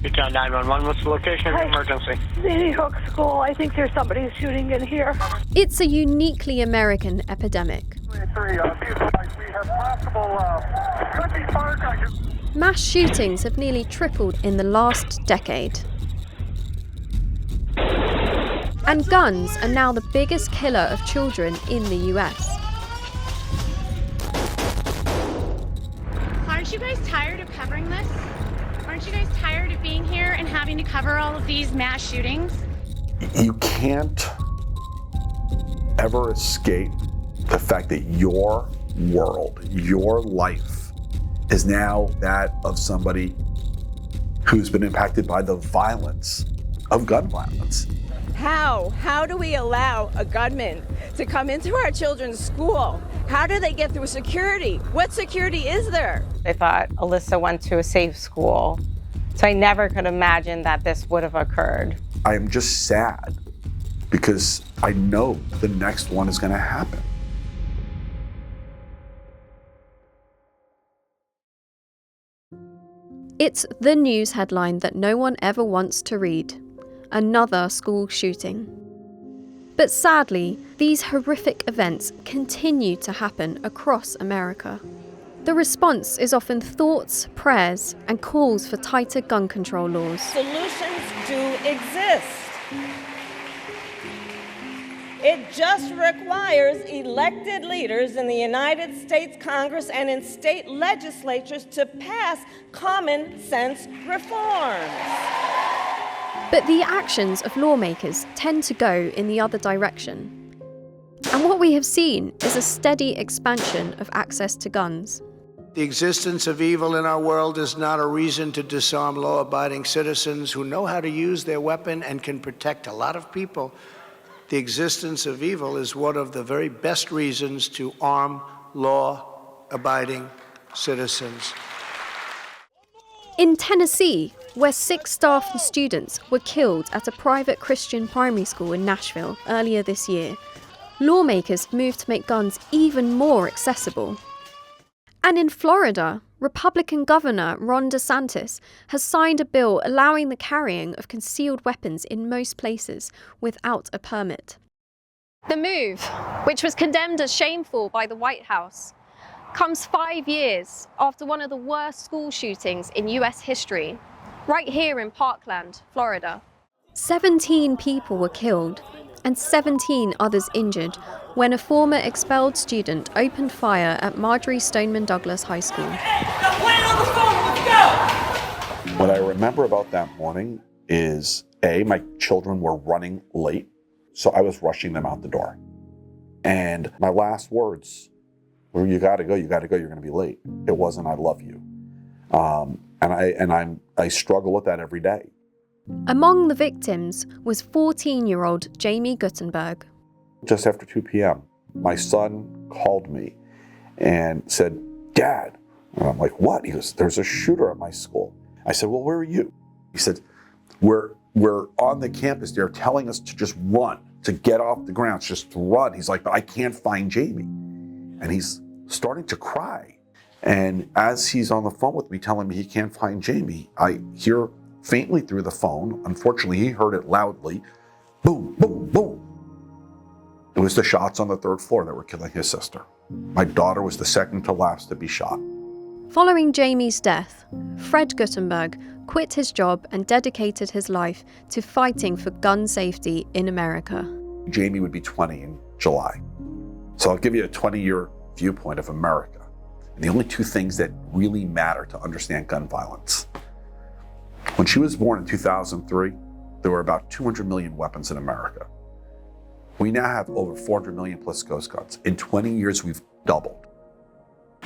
Utah 911, what's the location of the emergency? Sandy Hook School. I think there's somebody shooting in here. It's a uniquely American epidemic. Mass shootings have nearly tripled in the last decade. And guns are now the biggest killer of children in the US. Aren't you guys tired of covering this? Aren't you guys tired of being here and having to cover all of these mass shootings? You can't ever escape the fact that your world, your life, is now that of somebody who's been impacted by the violence of gun violence. How do we allow a gunman to come into our children's school? How do they get through security? What security is there? I thought Alyssa went to a safe school, so I never could imagine that this would have occurred. I am just sad because I know the next one is going to happen. It's the news headline that no one ever wants to read. Another school shooting. But sadly, these horrific events continue to happen across America. The response is often thoughts, prayers, and calls for tighter gun control laws. Solutions do exist. It just requires elected leaders in the United States Congress and in state legislatures to pass common sense reforms. But the actions of lawmakers tend to go in the other direction. And what we have seen is a steady expansion of access to guns. The existence of evil in our world is not a reason to disarm law-abiding citizens who know how to use their weapon and can protect a lot of people. The existence of evil is one of the very best reasons to arm law-abiding citizens. In Tennessee, where 6 staff and students were killed at a private Christian primary school in Nashville earlier this year, lawmakers moved to make guns even more accessible. And in Florida, Republican Governor Ron DeSantis has signed a bill allowing the carrying of concealed weapons in most places without a permit. The move, which was condemned as shameful by the White House, comes 5 years after one of the worst school shootings in US history, right here in Parkland, Florida. 17 people were killed and 17 others injured when a former expelled student opened fire at Marjorie Stoneman Douglas High School. What I remember about that morning is, A, my children were running late, so I was rushing them out the door. And my last words were, you gotta go, you're gonna be late. It wasn't, I love you. I struggle with that every day. Among the victims was 14-year-old Jamie Guttenberg. Just after 2 p.m., my son called me and said, Dad. And I'm like, what? He goes, there's a shooter at my school. I said, well, where are you? He said, we're on the campus. They're telling us to just run, to get off the grounds, just to run. He's like, but I can't find Jamie. And he's starting to cry. And as he's on the phone with me telling me he can't find Jamie, I hear faintly through the phone, unfortunately he heard it loudly, boom, boom, boom. It was the shots on the 3rd floor that were killing his sister. My daughter was the second to last to be shot. Following Jamie's death, Fred Guttenberg quit his job and dedicated his life to fighting for gun safety in America. Jamie would be 20 in July. So I'll give you a 20-year viewpoint of America. And the only 2 things that really matter to understand gun violence. When she was born in 2003, there were about 200 million weapons in America. We now have over 400 million plus ghost guns. In 20 years, we've doubled.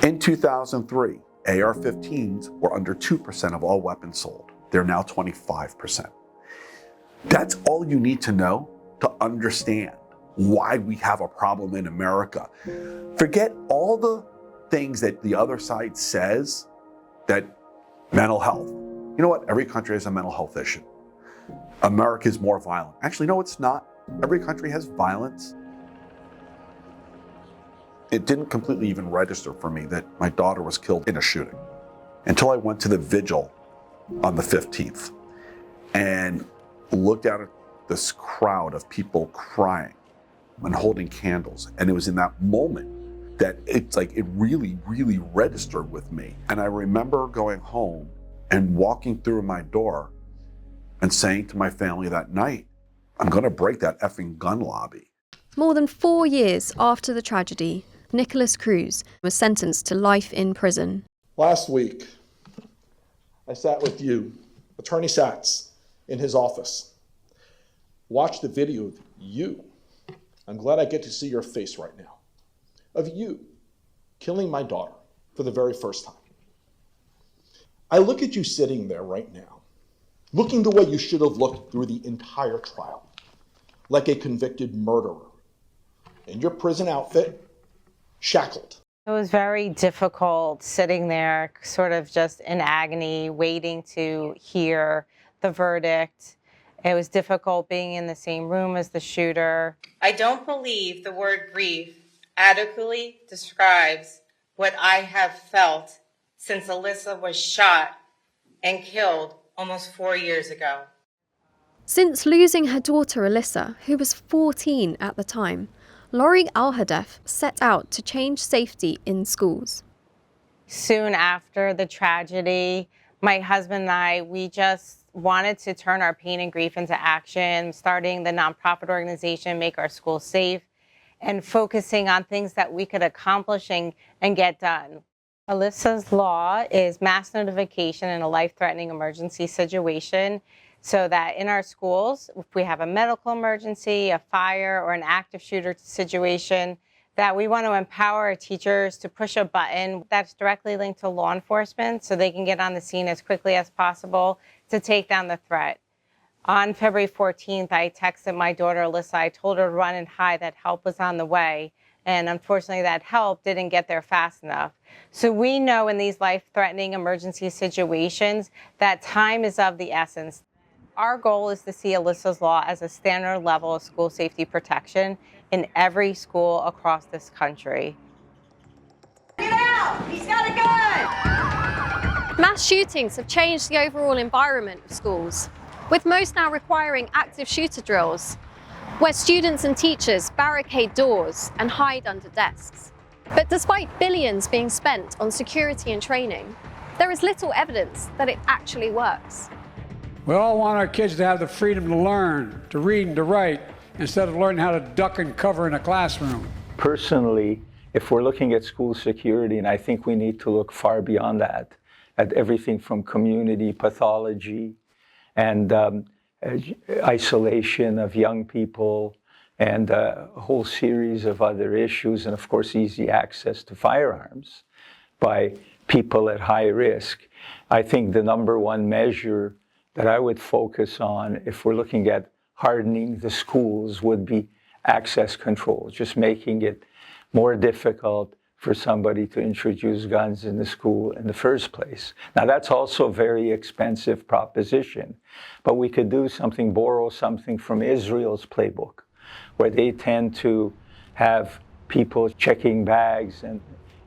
In 2003, AR-15s were under 2% of all weapons sold. They're now 25%. That's all you need to know to understand why we have a problem in America. Forget all the things that the other side says, that mental health. You know what? Every country has a mental health issue. America is more violent. Actually, no, it's not. Every country has violence. It didn't completely even register for me that my daughter was killed in a shooting until I went to the vigil on the 15th. and looked out at this crowd of people crying and holding candles. And it was in that moment that it's like it really, really registered with me. And I remember going home and walking through my door and saying to my family that night, I'm gonna break that effing gun lobby. More than 4 years after the tragedy, Nicholas Cruz was sentenced to life in prison. Last week, I sat with you, Attorney Sachs, in his office. Watched the video of you. I'm glad I get to see your face right now. Of you killing my daughter for the very first time. I look at you sitting there right now, looking the way you should have looked through the entire trial, like a convicted murderer. In your prison outfit, shackled. It was very difficult sitting there, sort of just in agony, waiting to hear the verdict. It was difficult being in the same room as the shooter. I don't believe the word grief adequately describes what I have felt since Alyssa was shot and killed almost 4 years ago. Since losing her daughter Alyssa, who was 14 at the time, Lori Alhadeff set out to change safety in schools. Soon after the tragedy, my husband and I, we just wanted to turn our pain and grief into action, starting the nonprofit organization, Make Our Schools Safe, and focusing on things that we could accomplish and get done. Alyssa's law is mass notification in a life-threatening emergency situation, so that in our schools, if we have a medical emergency, a fire, or an active shooter situation, that we want to empower our teachers to push a button that's directly linked to law enforcement so they can get on the scene as quickly as possible to take down the threat. On February 14th, I texted my daughter Alyssa. I told her to run and hide, that help was on the way. And unfortunately, that help didn't get there fast enough. So we know in these life-threatening emergency situations that time is of the essence. Our goal is to see Alyssa's law as a standard level of school safety protection in every school across this country. Get out! He's got a gun! Mass shootings have changed the overall environment of schools, with most now requiring active shooter drills, where students and teachers barricade doors and hide under desks. But despite billions being spent on security and training, there is little evidence that it actually works. We all want our kids to have the freedom to learn, to read and to write, instead of learning how to duck and cover in a classroom. Personally, if we're looking at school security, and I think we need to look far beyond that, at everything from community pathology and isolation of young people and a whole series of other issues, and of course easy access to firearms by people at high risk. I think the number one measure that I would focus on if we're looking at hardening the schools would be access control, just making it more difficult for somebody to introduce guns in the school in the first place. Now that's also a very expensive proposition, but we could do something, borrow something from Israel's playbook, where they tend to have people checking bags and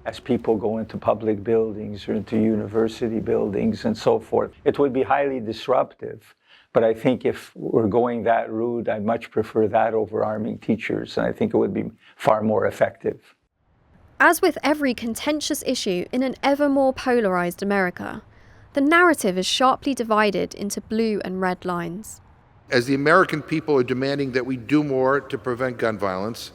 as people go into public buildings or into university buildings and so forth. It would be highly disruptive, but I think if we're going that route, I much prefer that over arming teachers, and I think it would be far more effective. As with every contentious issue in an ever more polarized America, the narrative is sharply divided into blue and red lines. As the American people are demanding that we do more to prevent gun violence,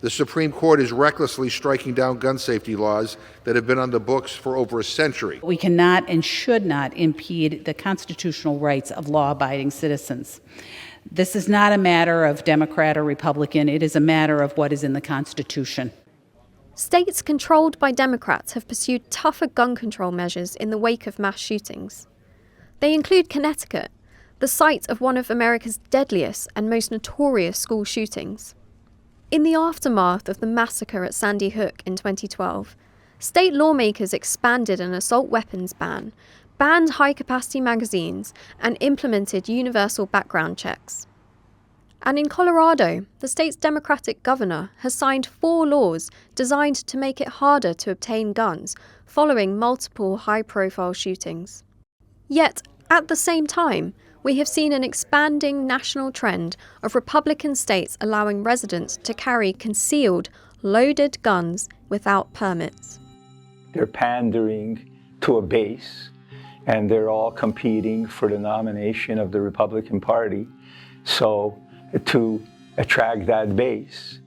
the Supreme Court is recklessly striking down gun safety laws that have been on the books for over a century. We cannot and should not impede the constitutional rights of law-abiding citizens. This is not a matter of Democrat or Republican. It is a matter of what is in the Constitution. States controlled by Democrats have pursued tougher gun control measures in the wake of mass shootings. They include Connecticut, the site of one of America's deadliest and most notorious school shootings. In the aftermath of the massacre at Sandy Hook in 2012, state lawmakers expanded an assault weapons ban, banned high-capacity magazines, and implemented universal background checks. And in Colorado, the state's Democratic governor has signed 4 laws designed to make it harder to obtain guns following multiple high-profile shootings. Yet, at the same time, we have seen an expanding national trend of Republican states allowing residents to carry concealed, loaded guns without permits. They're pandering to a base, and they're all competing for the nomination of the Republican Party. So to attract that base,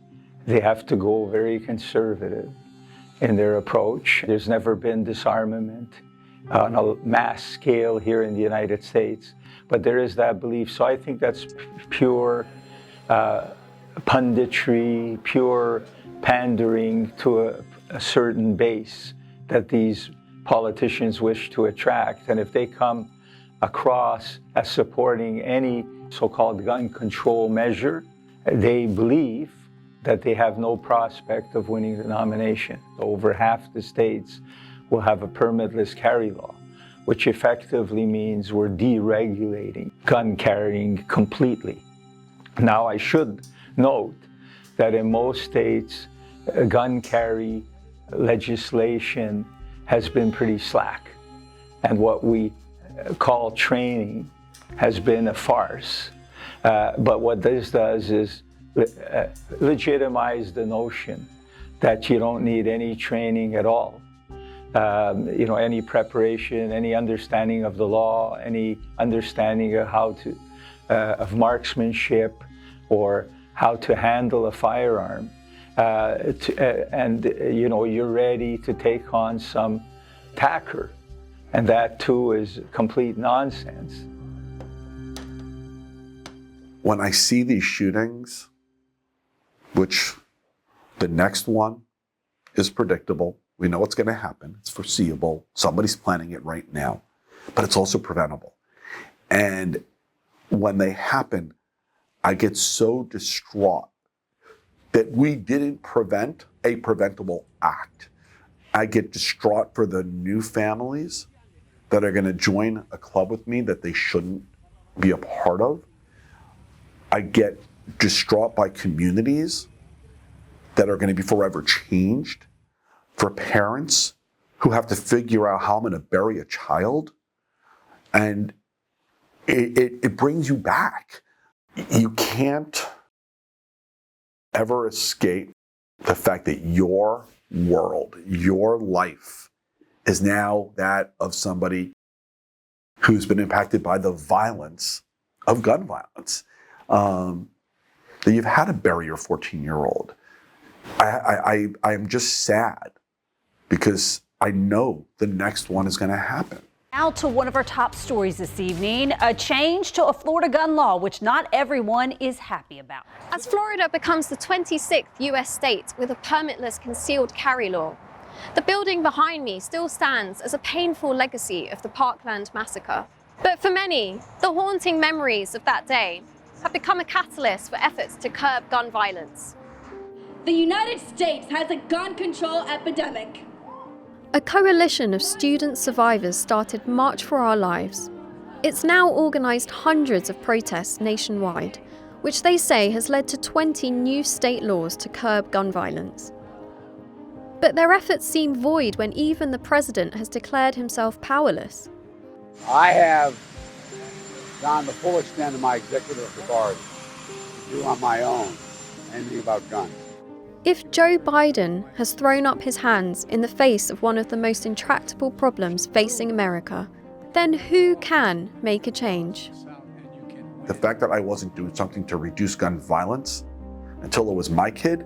they have to go very conservative in their approach. There's never been disarmament on a mass scale here in the United States, but there is that belief. So I think that's pure punditry, pure pandering to a certain base that these politicians wish to attract. And if they come across as supporting any so-called gun control measure, they believe that they have no prospect of winning the nomination. Over half the states will have a permitless carry law, which effectively means we're deregulating gun carrying completely. Now, I should note that in most states, gun carry legislation has been pretty slack, and what we call training has been a farce. But what this does is legitimize the notion that you don't need any training at all. Any preparation, any understanding of the law, any understanding of how to, of marksmanship, or how to handle a firearm. You're ready to take on some attacker. And that too is complete nonsense. When I see these shootings, which the next one is predictable, we know what's going to happen, it's foreseeable, somebody's planning it right now, but it's also preventable. And when they happen, I get so distraught that we didn't prevent a preventable act. I get distraught for the new families that are going to join a club with me that they shouldn't be a part of. I get distraught by communities that are going to be forever changed, for parents who have to figure out how I'm going to bury a child. And it brings you back. You can't ever escape the fact that your world, your life, is now that of somebody who's been impacted by the violence of gun violence. That you've had to bury your 14-year-old. I am just sad because I know the next one is going to happen. Now to one of our top stories this evening, a change to a Florida gun law, which not everyone is happy about. As Florida becomes the 26th US state with a permitless concealed carry law, the building behind me still stands as a painful legacy of the Parkland massacre. But for many, the haunting memories of that day have become a catalyst for efforts to curb gun violence. The United States has a gun control epidemic. A coalition of student survivors started March for Our Lives. It's now organised hundreds of protests nationwide, which they say has led to 20 new state laws to curb gun violence. But their efforts seem void when even the president has declared himself powerless. I have gone the full extent of my executive authority to do on my own anything about guns. If Joe Biden has thrown up his hands in the face of one of the most intractable problems facing America, then who can make a change? The fact that I wasn't doing something to reduce gun violence until it was my kid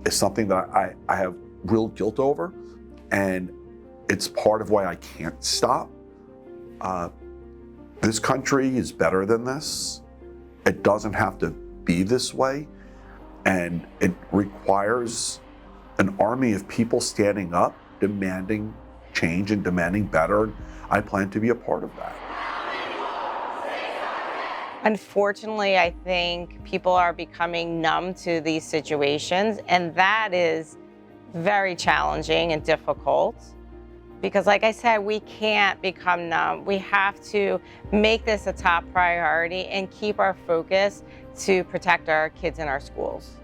is something that I have real guilt over, and it's part of why I can't stop. This country is better than this. It doesn't have to be this way. And it requires an army of people standing up, demanding change and demanding better. I plan to be a part of that. Unfortunately, I think people are becoming numb to these situations, and that is very challenging and difficult. Because like I said, we can't become numb. We have to make this a top priority and keep our focus to protect our kids in our schools.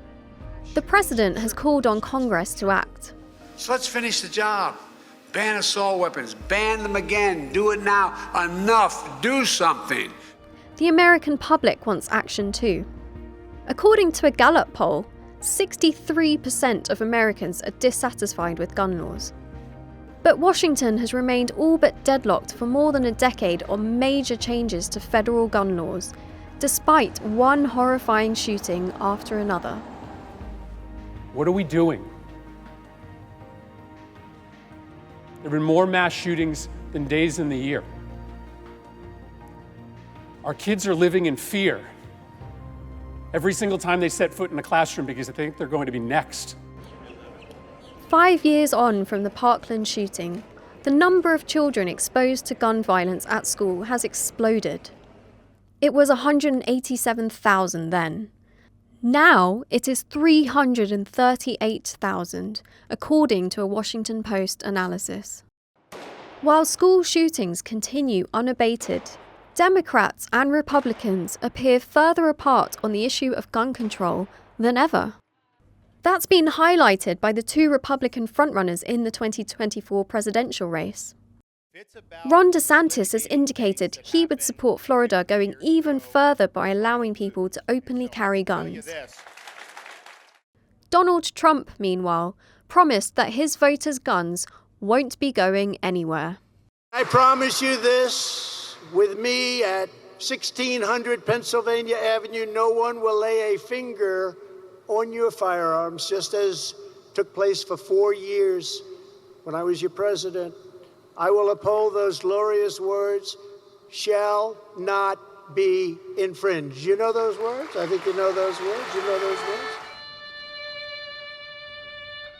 The president has called on Congress to act. So let's finish the job. Ban assault weapons, ban them again, do it now. Enough, do something. The American public wants action too. According to a Gallup poll, 63% of Americans are dissatisfied with gun laws. But Washington has remained all but deadlocked for more than a decade on major changes to federal gun laws, despite one horrifying shooting after another. What are we doing? There have been more mass shootings than days in the year. Our kids are living in fear every single time they set foot in a classroom because they think they're going to be next. 5 years on from the Parkland shooting, the number of children exposed to gun violence at school has exploded. It was 187,000 then. Now it is 338,000, according to a Washington Post analysis. While school shootings continue unabated, Democrats and Republicans appear further apart on the issue of gun control than ever. That's been highlighted by the two Republican frontrunners in the 2024 presidential race. Ron DeSantis has indicated he would support Florida going even further by allowing people to openly carry guns. Donald Trump, meanwhile, promised that his voters' guns won't be going anywhere. I promise you this, with me at 1600 Pennsylvania Avenue, no one will lay a finger on your firearms, just as took place for 4 years when I was your president. I will uphold those glorious words, shall not be infringed. You know those words? I think you know those words. You know those words?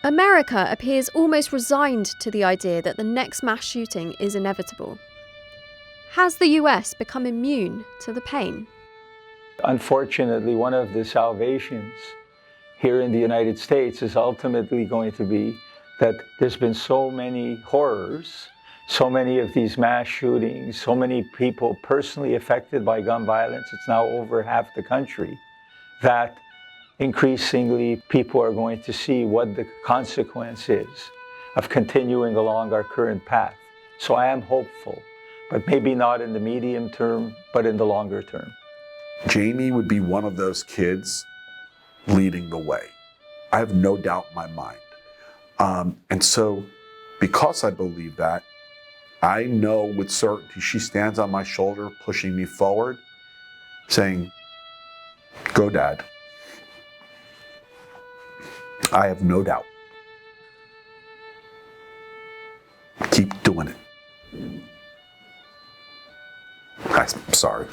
America appears almost resigned to the idea that the next mass shooting is inevitable. Has the US become immune to the pain? Unfortunately, one of the salvations here in the United States is ultimately going to be that there's been so many horrors, so many of these mass shootings, so many people personally affected by gun violence, it's now over half the country, that increasingly people are going to see what the consequence is of continuing along our current path. So I am hopeful, but maybe not in the medium term, but in the longer term. Jamie would be one of those kids leading the way. I have no doubt in my mind. And so because I believe that, I know with certainty she stands on my shoulder, pushing me forward, saying, go, Dad. I have no doubt. Keep doing it. I'm sorry.